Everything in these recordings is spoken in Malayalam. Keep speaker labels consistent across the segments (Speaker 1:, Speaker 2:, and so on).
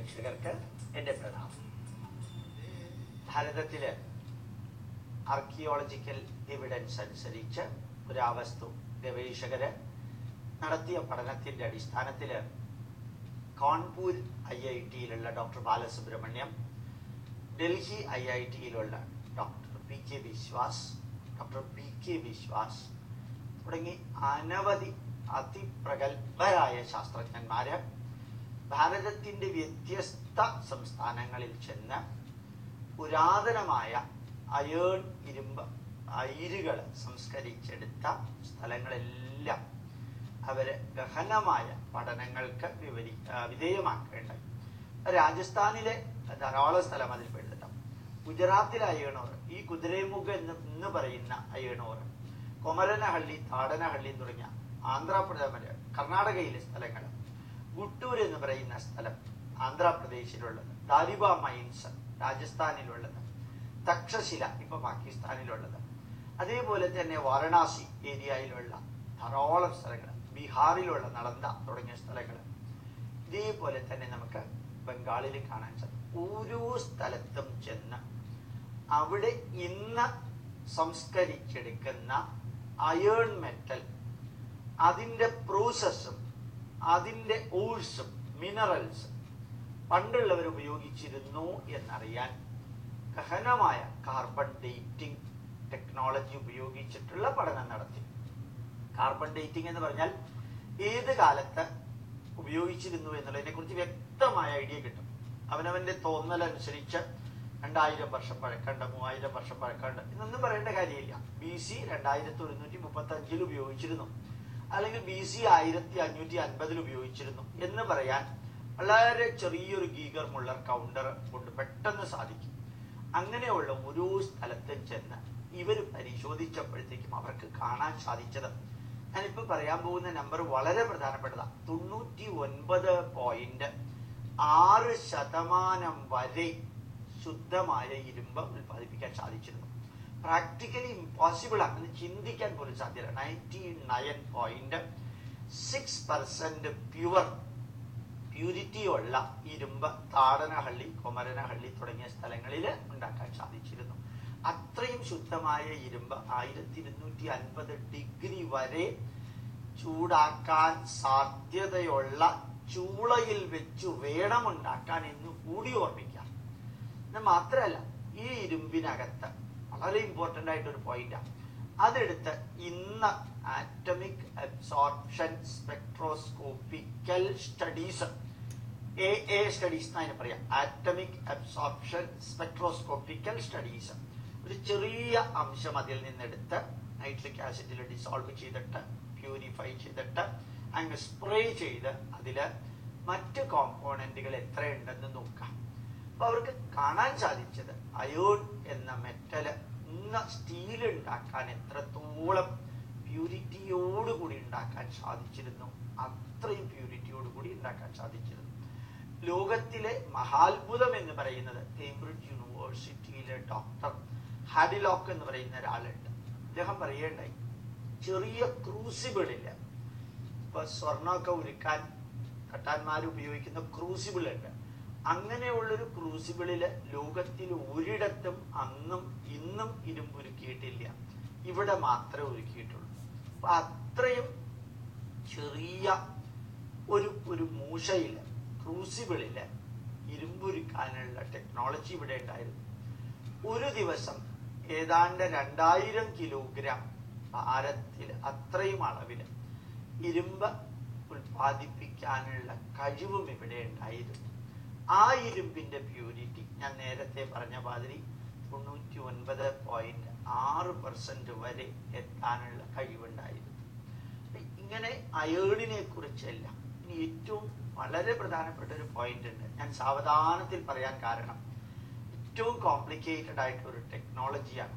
Speaker 1: പ്രേക്ഷകർക്ക് എൻ്റെ പ്രണാമം. ഭാരതത്തില് ആർക്കിയോളജിക്കൽ എവിഡൻസ് അനുസരിച്ച് പുരാവസ്തു ഗവേഷകര് നടത്തിയ പഠനത്തിന്റെ അടിസ്ഥാനത്തിൽ കാൺപൂർ IITയിലുള്ള ഡോക്ടർ ബാലസുബ്രഹ്മണ്യം, ഡൽഹി IITയിലുള്ള ഡോക്ടർ PK വിശ്വാസ് തുടങ്ങി അനവധി അതിപ്രഗത്ഭരായ ശാസ്ത്രജ്ഞന്മാര് ഭാരതത്തിന്റെ വ്യത്യസ്ത സംസ്ഥാനങ്ങളിൽ ചെന്ന് പുരാതനമായ അയേൺ ഇരുമ്പ് അയിരുകൾ സംസ്കരിച്ചെടുത്ത സ്ഥലങ്ങളെല്ലാം അവര് ഗഹനമായ പഠനങ്ങൾക്ക് വിധേയമാക്കേണ്ടായി. രാജസ്ഥാനിലെ ധാരാളം സ്ഥലം അതിൽ പെടുത്തിട്ടാണ്. ഗുജറാത്തിലെ അയ്യണൂർ, ഈ കുതിരൈമുഖ് എന്ന് പറയുന്ന അയ്യണൂർ, കൊമരനഹള്ളി, താടനഹള്ളി തുടങ്ങിയ ആന്ധ്രാപ്രദേശ് കർണാടകയിലെ സ്ഥലങ്ങൾ, ഗുട്ടൂർ എന്ന് പറയുന്ന സ്ഥലം ആന്ധ്രാപ്രദേശിലുള്ളത്, ദാരിബ മൈൻസ് രാജസ്ഥാനിലുള്ളത്, തക്ഷശില ഇപ്പൊ പാകിസ്ഥാനിലുള്ളത്, അതേപോലെ തന്നെ വാരണാസി ഏരിയയിലുള്ള ധാരാളം സ്ഥലങ്ങൾ, ബീഹാറിലുള്ള നളന്ദ തുടങ്ങിയ സ്ഥലങ്ങൾ, ഇതേപോലെ തന്നെ നമുക്ക് ബംഗാളിൽ കാണാൻ സാധിക്കും. ഓരോ സ്ഥലത്തും ചെന്ന് അവിടെ ഇന്ന് സംസ്കരിച്ചെടുക്കുന്ന അയേൺ മെറ്റൽ, അതിൻ്റെ പ്രോസസ്സും അതിൻ്റെ ഓഴ്സും മിനറൽസും പണ്ടുള്ളവർ ഉപയോഗിച്ചിരുന്നു എന്നറിയാൻ ഗഹനമായ കാർബൺ ഡേറ്റിംഗ് ടെക്നോളജി ഉപയോഗിച്ചിട്ടുള്ള പഠനം നടത്തി. കാർബൺ ഡേറ്റിംഗ് എന്ന് പറഞ്ഞാൽ ഏത് കാലത്ത് ഉപയോഗിച്ചിരുന്നു എന്നുള്ളതിനെ കുറിച്ച് വ്യക്തമായ ഐഡിയ കിട്ടും. അവനവന്റെ തോന്നലനുസരിച്ച് 2000 വർഷം പഴക്കണ്ട്, 3000 വർഷം പഴക്കണ്ട് എന്നൊന്നും പറയേണ്ട കാര്യമില്ല. BC 2135 ഉപയോഗിച്ചിരുന്നു, അല്ലെങ്കിൽ BC 1550 ഉപയോഗിച്ചിരുന്നു എന്ന് പറയാൻ വളരെ ചെറിയൊരു ഗീഗർ മുള്ളർ കൗണ്ടർ കൊണ്ട് പെട്ടെന്ന് സാധിക്കും. അങ്ങനെയുള്ള ഓരോ സ്ഥലത്തും ചെന്ന് ഇവർ പരിശോധിച്ചപ്പോഴത്തേക്കും അവർക്ക് കാണാൻ സാധിച്ചത്, ഞാനിപ്പോൾ പറയാൻ പോകുന്ന നമ്പർ വളരെ പ്രധാനപ്പെട്ടതാണ്, 99.6% വരെ ശുദ്ധമായ ഇരുമ്പ് ഉൽപ്പാദിപ്പിക്കാൻ സാധിച്ചിരുന്നു. പ്രാക്ടിക്കലി ഇമ്പോസിബിൾ ആണെന്ന് ചിന്തിക്കാൻ പോലും സാധ്യത. 99.6% പ്യൂരിറ്റി ഉള്ള ഇരുമ്പ് താടനഹള്ളി, കൊമരനഹള്ളി തുടങ്ങിയ സ്ഥലങ്ങളിൽ ഉണ്ടാക്കാൻ സാധിച്ചിരുന്നു. അത്രയും ശുദ്ധമായ ഇരുമ്പ് 1250 ഡിഗ്രി വരെ ചൂടാക്കാൻ സാധ്യതയുള്ള ചൂളയിൽ വെച്ചു വേണം ഉണ്ടാക്കാൻ എന്ന് കൂടി ഓർമ്മിക്കാം. ഇത് മാത്രമല്ല, ഈ ഇരുമ്പിനകത്ത് വളരെ ഇമ്പോർട്ടൻ്റ് ആയിട്ടൊരു പോയിന്റാണ്, അതെടുത്ത് ഇന്ന് atomic absorption spectroscopical studies, AA studies എന്നതിന് പറയാം, ആറ്റമിക് അബ്സോർപ്ഷൻ സ്പെക്ട്രോസ്കോപ്പിക്കൽ സ്റ്റഡീസ്, ഒരു ചെറിയ അംശം അതിൽ നിന്നെടുത്ത് നൈട്രിക് ആസിഡിൽ ഡിസോൾവ് ചെയ്തിട്ട് പ്യൂരിഫൈ ചെയ്തിട്ട് അങ്ങ് സ്പ്രേ ചെയ്ത് അതില് മറ്റ് കോമ്പോണന്റുകൾ എത്രയുണ്ടെന്ന് നോക്കാം. അപ്പൊ അവർക്ക് കാണാൻ സാധിച്ചത് അയോൺ എന്ന മെറ്റല് ഇന്ന് സ്റ്റീൽ ഉണ്ടാക്കാൻ എത്രത്തോളം പ്യൂരിറ്റിയോടുകൂടി ഉണ്ടാക്കാൻ സാധിച്ചിരുന്നു, അത്രയും പ്യൂരിറ്റിയോടുകൂടി ഉണ്ടാക്കാൻ സാധിച്ചിരുന്നു. ലോകത്തിലെ മഹാത്ഭുതം എന്ന് പറയുന്നത് കേംബ്രിഡ്ജ് യൂണിവേഴ്സിറ്റിയിലെ ഡോക്ടർ ഹാഡിലോക്ക് എന്ന് പറയുന്ന ഒരാളുണ്ട്. അദ്ദേഹം പറയേണ്ടായി, ചെറിയ ക്രൂസിബിളില്, ഇപ്പൊ സ്വർണ്ണമൊക്കെ ഉരുക്കാൻ കട്ടാന്മാർ ഉപയോഗിക്കുന്ന ക്രൂസിബിൾ ഉണ്ട്, അങ്ങനെയുള്ളൊരു ക്രൂസിബിളില് ലോകത്തിൽ ഒരിടത്തും അന്നും ഇന്നും ഇരുമ്പുരുക്കിയിട്ടില്ല, ഇവിടെ മാത്രമേ ഒരുക്കിയിട്ടുള്ളൂ. അപ്പൊ അത്രയും ചെറിയ ഒരു മൂഷയില്, ക്രൂസിബിളില് ഇരുമ്പുരുക്കാനുള്ള ടെക്നോളജി ഇവിടെ ഉണ്ടായിരുന്നു. ഒരു ദിവസം ഏതാണ്ട് 2000 കിലോഗ്രാം ഭാരത്തിൽ അത്രയും അളവില് ഇരുമ്പ് ഉൽപ്പാദിപ്പിക്കാനുള്ള കഴിവും ഇവിടെ ഉണ്ടായിരുന്നു. ആ ഇരുമ്പിന്റെ പ്യൂരിറ്റി ഞാൻ നേരത്തെ പറഞ്ഞ മാതിരി 99.6% വരെ എത്താനുള്ള കഴിവുണ്ടായിരുന്നു. ഇങ്ങനെ അയേണിനെ കുറിച്ചല്ല. ഇനി ഏറ്റവും വളരെ പ്രധാനപ്പെട്ട ഒരു പോയിന്റ് ഉണ്ട്, ഞാൻ സാവധാനത്തിൽ പറയാൻ കാരണം ഏറ്റവും കോംപ്ലിക്കേറ്റഡ് ആയിട്ടുള്ള ഒരു ടെക്നോളജിയാണ്.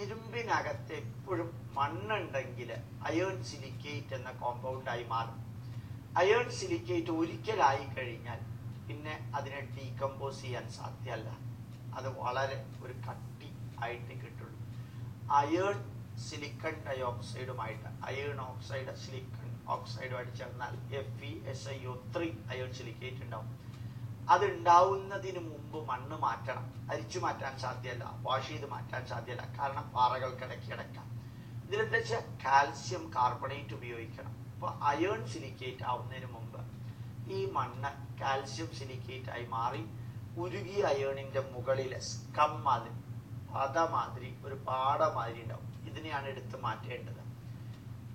Speaker 1: ഇരുമ്പിനകത്ത് എപ്പോഴും മണ്ണുണ്ടെങ്കിൽ അയേൺ സിലിക്കേറ്റ് എന്ന കോമ്പൗണ്ടായി മാറും. അയേൺ സിലിക്കേറ്റ് ഒരിക്കലായി കഴിഞ്ഞാൽ പിന്നെ അതിനെ ഡീകമ്പോസ് ചെയ്യാൻ സാധ്യമല്ല, അത് വളരെ ഒരു കട്ടി ആയിട്ട് കിട്ടുള്ളൂ. അയേൺ സിലിക്കൺ ഡയോക്സൈഡുമായിട്ട്, അയേൺ ഓക്സൈഡ് സിലിക്കൺ ഓക്സൈഡുമായിട്ട് ചേർന്നാൽ FeSiO3 അയേൺ സിലിക്കേറ്റ് ഉണ്ടാവും. അതുണ്ടാവുന്നതിന് മുമ്പ് മണ്ണ് മാറ്റണം. അരിച്ചു മാറ്റാൻ സാധ്യമല്ല, വാഷ് ചെയ്ത് മാറ്റാൻ സാധ്യമല്ല, കാരണം പാറകൾ കിടക്കാം. ഇതിലെന്താ വെച്ചാൽ കാൽസ്യം കാർബണേറ്റ് ഉപയോഗിക്കണം. അപ്പൊ അയേൺ സിലിക്കേറ്റ് ആവുന്നതിന് മുമ്പ് ഈ മണ്ണ് കാൽസ്യം സിലിക്കേറ്റ് ആയി മാറി ഉരുകിയ അയേണിന്റെ മുകളിൽ സ്കം മാതിരി, പത മാതിരി, ഒരു പാട മാതിരി ഉണ്ടാവും. ഇതിനെയാണ് എടുത്ത് മാറ്റേണ്ടത്.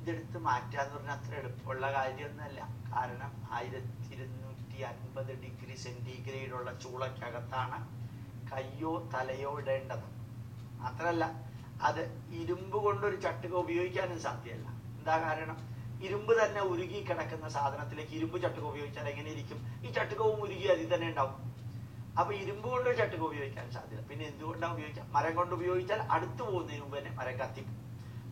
Speaker 1: ഇതെടുത്ത് മാറ്റുക എന്ന് പറഞ്ഞാൽ അത്ര എളുപ്പമുള്ള കാര്യമൊന്നുമല്ല. കാരണം 1250 ഡിഗ്രി സെന്റിഗ്രേഡുള്ള ചൂളക്കകത്താണ് കയ്യോ തലയോ ഇടേണ്ടത്. മാത്രമല്ല അത് ഇരുമ്പ് കൊണ്ടൊരു ചട്ടുക ഉപയോഗിക്കാനും സാധ്യമല്ല. എന്താ കാരണം? ഇരുമ്പ് തന്നെ ഉരുകി കിടക്കുന്ന സാധനത്തിലേക്ക് ഇരുമ്പ് ചട്ടുക ഉപയോഗിച്ചാൽ എങ്ങനെ ഇരിക്കും? ഈ ചട്ടുകവും ഉരുകി അതിൽ തന്നെ ഉണ്ടാവും. അപ്പൊ ഇരുമ്പ് കൊണ്ടൊരു ചട്ടുക ഉപയോഗിക്കാൻ സാധ്യത. പിന്നെ എന്തുകൊണ്ടാണ് ഉപയോഗിക്കാം? മരം കൊണ്ട് ഉപയോഗിച്ചാൽ അടുത്തു പോകുന്നതിന് മുമ്പ് തന്നെ മരം കത്തിക്കും.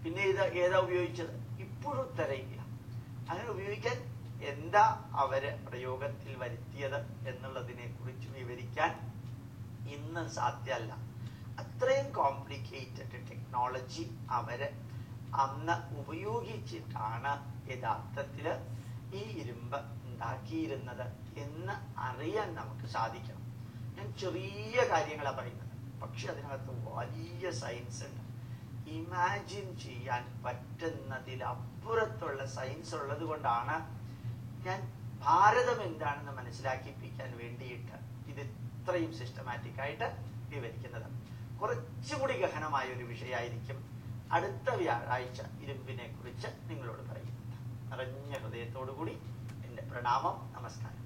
Speaker 1: പിന്നെ ഇത് ഏതാ ഉപയോഗിച്ചത്? ഇപ്പോഴും ഉത്തരയില്ല. അങ്ങനെ ഉപയോഗിക്കാൻ എന്താ അവര് പ്രയോഗത്തിൽ വരുത്തിയത് എന്നുള്ളതിനെ കുറിച്ച് വിവരിക്കാൻ ഇന്ന് സാധ്യമല്ല. അത്രയും കോംപ്ലിക്കേറ്റഡ് ടെക്നോളജി അവര് അന്ന് ഉപയോഗിച്ചിട്ടാണ് യഥാർത്ഥത്തില് ഈ ഇരുമ്പ് ഉണ്ടാക്കിയിരുന്നത് എന്ന് അറിയാൻ നമുക്ക് സാധിക്കണം. ഞാൻ ചെറിയ കാര്യങ്ങളാണ് പറയുന്നത്, പക്ഷെ അതിനകത്ത് വലിയ സയൻസ് ഉണ്ട്. ഇമാജിൻ ചെയ്യാൻ പറ്റുന്നതിലപ്പുറത്തുള്ള സയൻസ് ഉള്ളത് കൊണ്ടാണ് ഞാൻ ഭാരതം എന്താണെന്ന് മനസ്സിലാക്കിപ്പിക്കാൻ വേണ്ടിയിട്ട് ഇത് ഇത്രയും സിസ്റ്റമാറ്റിക് ആയിട്ട് വിവരിക്കുന്നത്. കുറച്ചുകൂടി ഗഹനമായ ഒരു വിഷയമായിരിക്കും അടുത്ത വ്യാഴാഴ്ച ഇരുമ്പിനെ കുറിച്ച് നിങ്ങളോട് പറയുന്നത്. നിറഞ്ഞ ഹൃദയത്തോടു കൂടി എൻ്റെ പ്രണാമം, നമസ്കാരം.